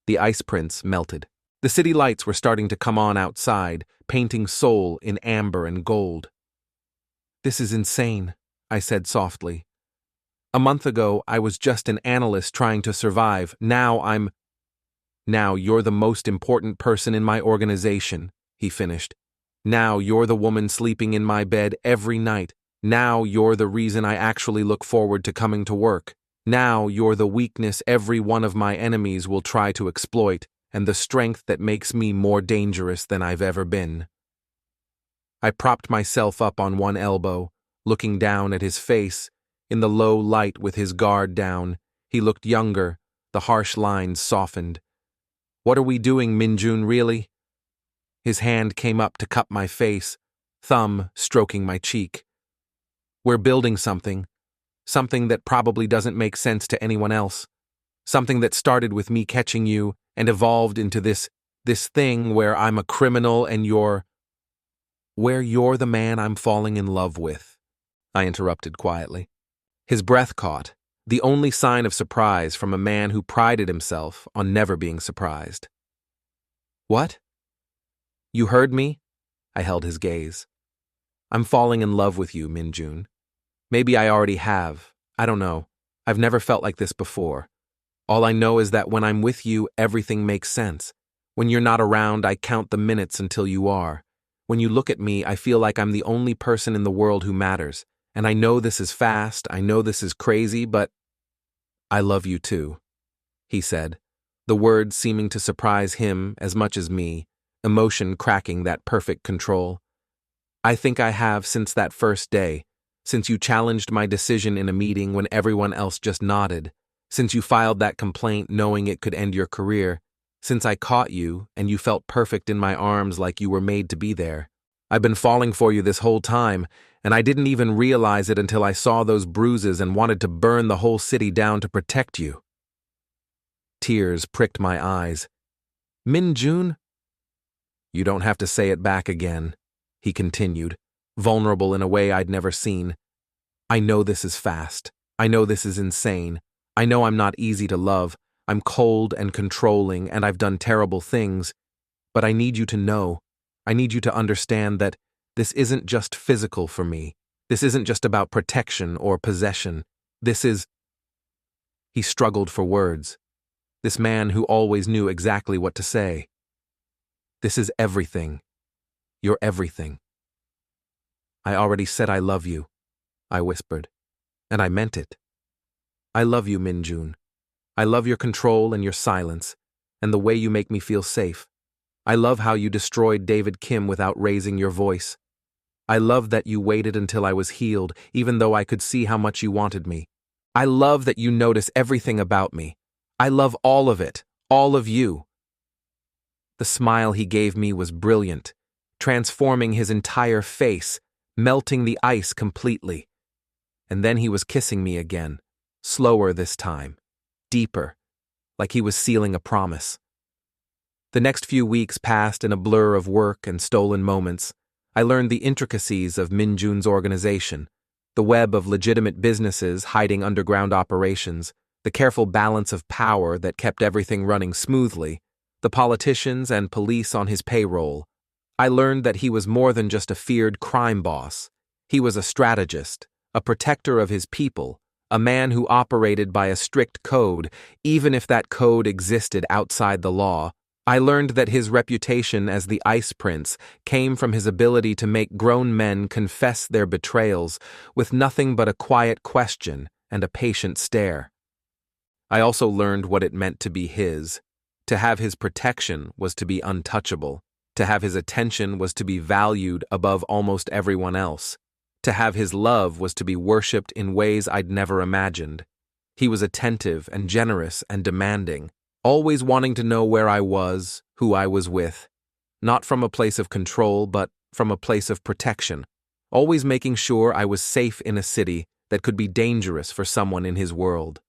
The ice prince melted. The city lights were starting to come on outside, painting Seoul in amber and gold. This is insane, I said softly. A month ago, I was just an analyst trying to survive. Now you're the most important person in my organization, he finished. Now you're the woman sleeping in my bed every night. Now you're the reason I actually look forward to coming to work. Now you're the weakness every one of my enemies will try to exploit, and the strength that makes me more dangerous than I've ever been. I propped myself up on one elbow, looking down at his face. In the low light with his guard down, he looked younger, the harsh lines softened. What are we doing, Min-jun, really? His hand came up to cup my face, thumb stroking my cheek. We're building something that probably doesn't make sense to anyone else. Something that started with me catching you and evolved into this thing where I'm a criminal and you're the man I'm falling in love with, I interrupted quietly. His breath caught, the only sign of surprise from a man who prided himself on never being surprised. What? You heard me? I held his gaze. I'm falling in love with you, Min-jun. Maybe I already have. I don't know. I've never felt like this before. All I know is that when I'm with you, everything makes sense. When you're not around, I count the minutes until you are. When you look at me, I feel like I'm the only person in the world who matters. And I know this is fast, I know this is crazy, but I love you too, he said, the words seeming to surprise him as much as me, emotion cracking that perfect control. I think I have since that first day, since you challenged my decision in a meeting when everyone else just nodded, since you filed that complaint knowing it could end your career, since I caught you and you felt perfect in my arms like you were made to be there. I've been falling for you this whole time, and I didn't even realize it until I saw those bruises and wanted to burn the whole city down to protect you. Tears pricked my eyes. Min-jun? You don't have to say it back again, he continued, vulnerable in a way I'd never seen. I know this is fast. I know this is insane. I know I'm not easy to love. I'm cold and controlling, and I've done terrible things. But I need you to know. I need you to understand that this isn't just physical for me. This isn't just about protection or possession. This is... He struggled for words. This man who always knew exactly what to say. This is everything. You're everything. I already said I love you, I whispered, and I meant it. I love you, Min-jun. I love your control and your silence, and the way you make me feel safe. I love how you destroyed David Kim without raising your voice. I love that you waited until I was healed, even though I could see how much you wanted me. I love that you notice everything about me. I love all of it, all of you. The smile he gave me was brilliant, transforming his entire face, melting the ice completely. And then he was kissing me again, slower this time, deeper, like he was sealing a promise. The next few weeks passed in a blur of work and stolen moments. I learned the intricacies of Min-jun's organization, the web of legitimate businesses hiding underground operations, the careful balance of power that kept everything running smoothly, the politicians and police on his payroll. I learned that he was more than just a feared crime boss. He was a strategist, a protector of his people, a man who operated by a strict code, even if that code existed outside the law. I learned that his reputation as the Ice Prince came from his ability to make grown men confess their betrayals with nothing but a quiet question and a patient stare. I also learned what it meant to be his. To have his protection was to be untouchable. To have his attention was to be valued above almost everyone else. To have his love was to be worshipped in ways I'd never imagined. He was attentive and generous and demanding, always wanting to know where I was, who I was with. Not from a place of control, but from a place of protection. Always making sure I was safe in a city that could be dangerous for someone in his world.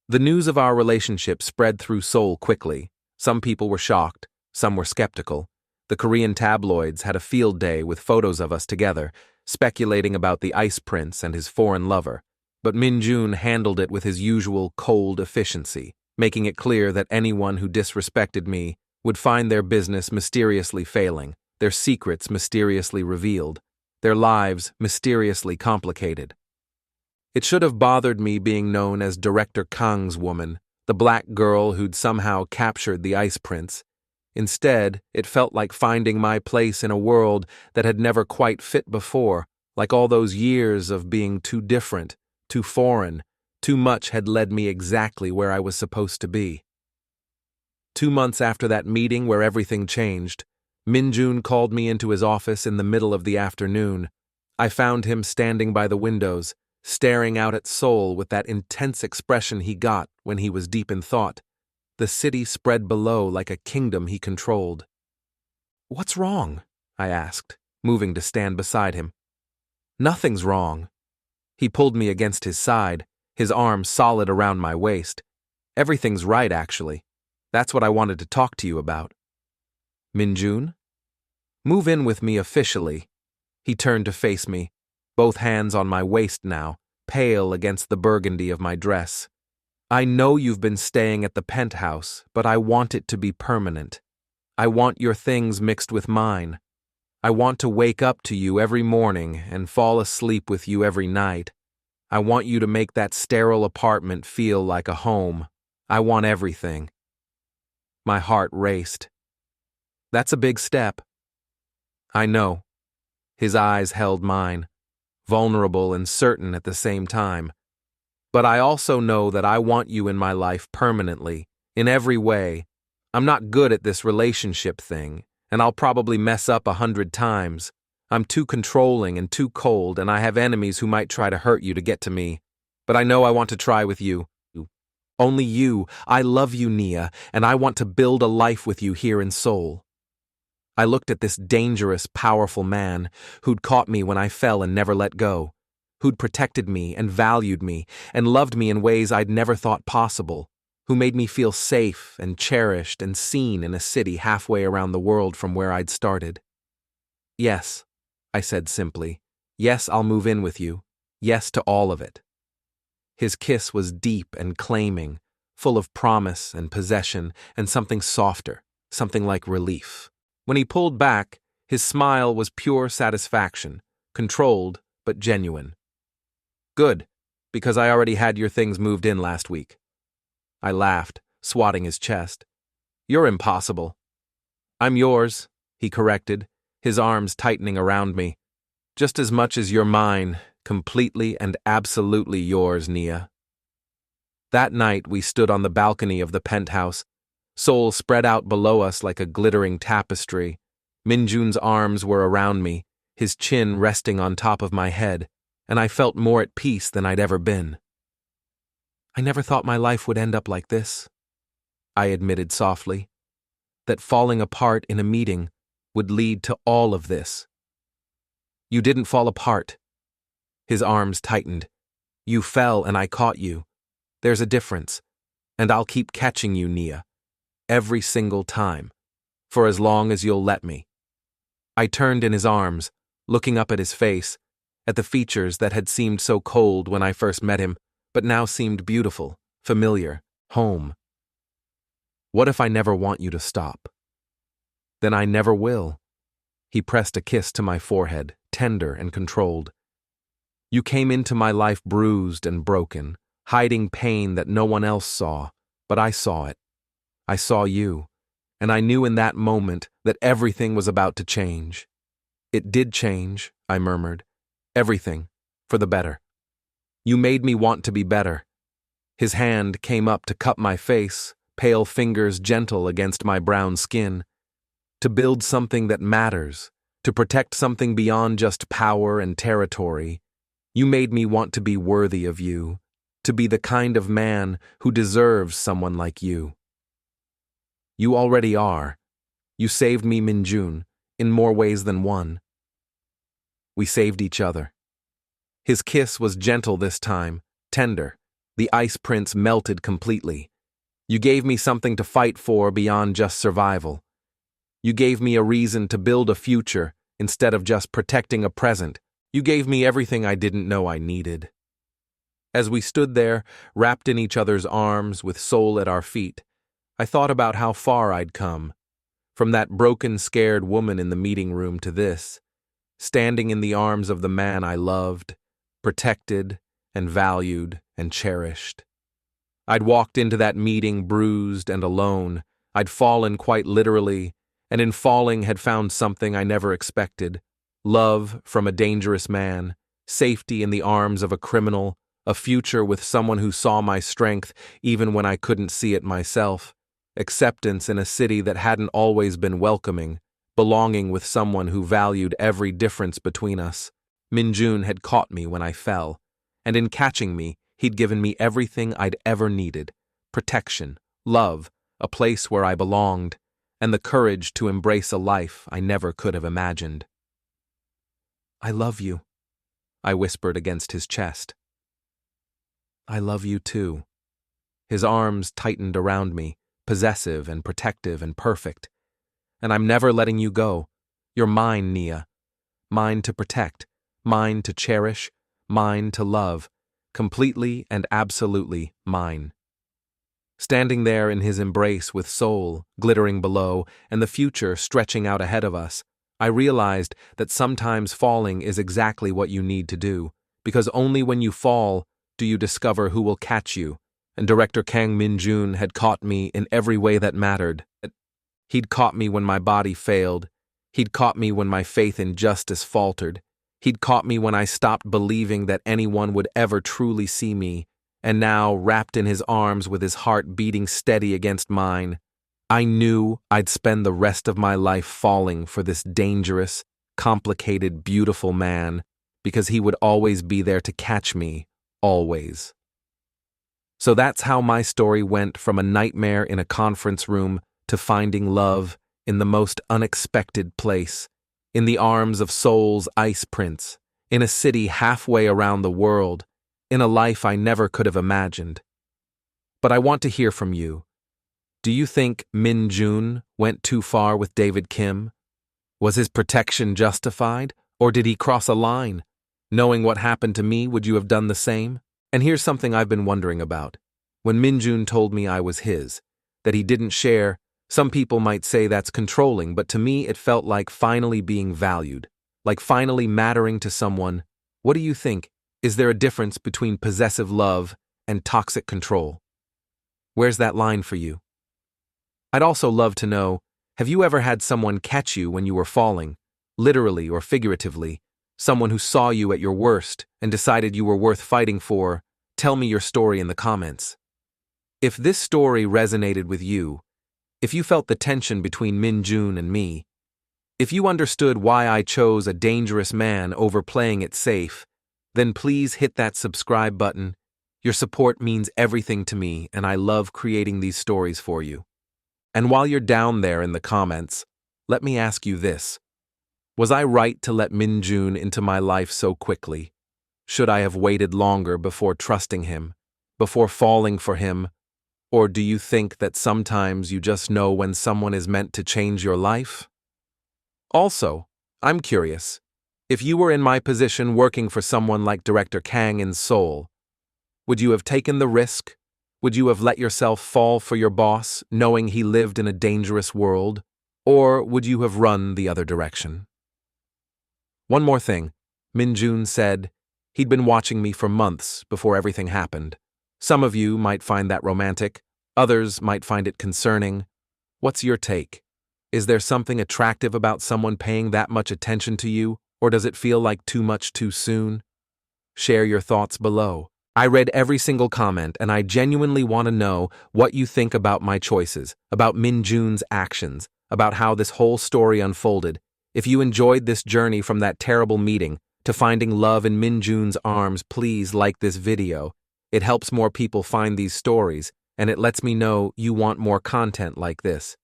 The news of our relationship spread through Seoul quickly. Some people were shocked, some were skeptical. The Korean tabloids had a field day with photos of us together, speculating about the Ice Prince and his foreign lover. But Min-jun handled it with his usual cold efficiency, making it clear that anyone who disrespected me would find their business mysteriously failing, their secrets mysteriously revealed, their lives mysteriously complicated. It should have bothered me being known as Director Kang's woman, the black girl who'd somehow captured the Ice Prince. Instead, it felt like finding my place in a world that had never quite fit before, like all those years of being too different, too foreign, too much had led me exactly where I was supposed to be. 2 months after that meeting where everything changed, Min-jun called me into his office in the middle of the afternoon. I found him standing by the windows, staring out at Seoul with that intense expression he got when he was deep in thought. The city spread below like a kingdom he controlled. "What's wrong?" I asked, moving to stand beside him. "Nothing's wrong." He pulled me against his side, his arm solid around my waist. "Everything's right, actually. That's what I wanted to talk to you about." "Min-jun? Move in with me officially." He turned to face me, both hands on my waist now, pale against the burgundy of my dress. "I know you've been staying at the penthouse, but I want it to be permanent. I want your things mixed with mine. I want to wake up to you every morning and fall asleep with you every night. I want you to make that sterile apartment feel like a home. I want everything." My heart raced. "That's a big step." "I know." His eyes held mine, vulnerable and certain at the same time. "But I also know that I want you in my life permanently, in every way. I'm not good at this relationship thing, and I'll probably mess up 100 times. I'm too controlling and too cold, and I have enemies who might try to hurt you to get to me. But I know I want to try with you. Only you. I love you, Nia, and I want to build a life with you here in Seoul." I looked at this dangerous, powerful man who'd caught me when I fell and never let go, who'd protected me and valued me and loved me in ways I'd never thought possible, who made me feel safe and cherished and seen in a city halfway around the world from where I'd started. "Yes," I said simply. "Yes, I'll move in with you. Yes to all of it." His kiss was deep and claiming, full of promise and possession and something softer, something like relief. When he pulled back, his smile was pure satisfaction, controlled but genuine. "Good, because I already had your things moved in last week." I laughed, swatting his chest. "You're impossible." "I'm yours," he corrected, his arms tightening around me. "Just as much as you're mine, completely and absolutely yours, Nia." That night we stood on the balcony of the penthouse, Seoul spread out below us like a glittering tapestry. Min-jun's arms were around me, his chin resting on top of my head, and I felt more at peace than I'd ever been. "I never thought my life would end up like this," I admitted softly, "that falling apart in a meeting would lead to all of this." "You didn't fall apart." His arms tightened. "You fell and I caught you. There's a difference, and I'll keep catching you, Nia. Every single time, for as long as you'll let me." I turned in his arms, looking up at his face, at the features that had seemed so cold when I first met him, but now seemed beautiful, familiar, home. What if I never want you to stop? Then I never will. He pressed a kiss to my forehead, tender and controlled. You came into my life bruised and broken, hiding pain that no one else saw, but I saw it. I saw you, and I knew in that moment that everything was about to change. It did change, I murmured. Everything, for the better. You made me want to be better. His hand came up to cup my face, pale fingers gentle against my brown skin. To build something that matters, to protect something beyond just power and territory. You made me want to be worthy of you, to be the kind of man who deserves someone like you. You already are. You saved me, Min-jun, in more ways than one. We saved each other. His kiss was gentle this time, tender. The ice prince melted completely. You gave me something to fight for beyond just survival. You gave me a reason to build a future instead of just protecting a present. You gave me everything I didn't know I needed. As we stood there, wrapped in each other's arms with Seoul at our feet, I thought about how far I'd come. From that broken, scared woman in the meeting room to this, standing in the arms of the man I loved, protected and valued and cherished. I'd walked into that meeting bruised and alone. I'd fallen quite literally, and in falling had found something I never expected. Love from a dangerous man, safety in the arms of a criminal, a future with someone who saw my strength even when I couldn't see it myself, acceptance in a city that hadn't always been welcoming, belonging with someone who valued every difference between us. Min-jun had caught me when I fell, and in catching me, he'd given me everything I'd ever needed: protection, love, a place where I belonged, and the courage to embrace a life I never could have imagined. I love you, I whispered against his chest. I love you too. His arms tightened around me, possessive and protective and perfect. And I'm never letting you go. You're mine, Nia. Mine to protect, mine to cherish, mine to love, completely and absolutely mine. Standing there in his embrace with Seoul glittering below and the future stretching out ahead of us, I realized that sometimes falling is exactly what you need to do, because only when you fall do you discover who will catch you, and Director Kang Min-jun had caught me in every way that mattered. He'd caught me when my body failed. He'd caught me when my faith in justice faltered. He'd caught me when I stopped believing that anyone would ever truly see me, and now, wrapped in his arms with his heart beating steady against mine, I knew I'd spend the rest of my life falling for this dangerous, complicated, beautiful man, because he would always be there to catch me, always. So that's how my story went from a nightmare in a conference room to finding love in the most unexpected place, in the arms of Seoul's ice prince, in a city halfway around the world, in a life I never could have imagined. But I want to hear from you. Do you think Min-jun went too far with David Kim? Was his protection justified, or did he cross a line? Knowing what happened to me, would you have done the same? And here's something I've been wondering about. When Min-jun told me I was his, that he didn't share, some people might say that's controlling, but to me it felt like finally being valued, like finally mattering to someone. What do you think? Is there a difference between possessive love and toxic control? Where's that line for you? I'd also love to know, have you ever had someone catch you when you were falling, literally or figuratively, someone who saw you at your worst and decided you were worth fighting for? Tell me your story in the comments. If this story resonated with you, if you felt the tension between Min-jun and me, if you understood why I chose a dangerous man over playing it safe, then please hit that subscribe button. Your support means everything to me, and I love creating these stories for you. And while you're down there in the comments, let me ask you this. Was I right to let Min-jun into my life so quickly? Should I have waited longer before trusting him, before falling for him? Or do you think that sometimes you just know when someone is meant to change your life? Also, I'm curious, if you were in my position working for someone like Director Kang in Seoul, Would you have taken the risk? Would you have let yourself fall for your boss, knowing he lived in a dangerous world? Or would you have run the other direction? One more thing. Min-jun said, he'd been watching me for months before everything happened. Some of you might find that romantic, others might find it concerning. What's your take? Is there something attractive about someone paying that much attention to you, or does it feel like too much too soon? Share your thoughts below. I read every single comment, and I genuinely want to know what you think about my choices, about Min-jun's actions, about how this whole story unfolded. If you enjoyed this journey from that terrible meeting to finding love in Min-jun's arms, please like this video. It helps more people find these stories, and it lets me know you want more content like this.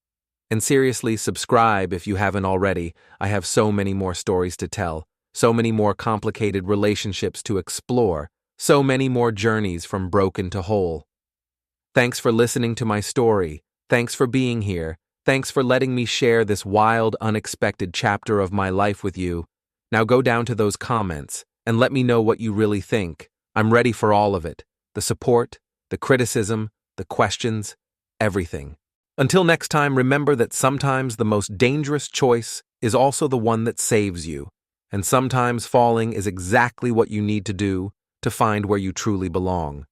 And seriously, subscribe if you haven't already. I have so many more stories to tell, so many more complicated relationships to explore, so many more journeys from broken to whole. Thanks for listening to my story. Thanks for being here. Thanks for letting me share this wild, unexpected chapter of my life with you. Now go down to those comments and let me know what you really think. I'm ready for all of it. The support, the criticism, the questions, everything. Until next time, remember that sometimes the most dangerous choice is also the one that saves you. And sometimes falling is exactly what you need to do to find where you truly belong.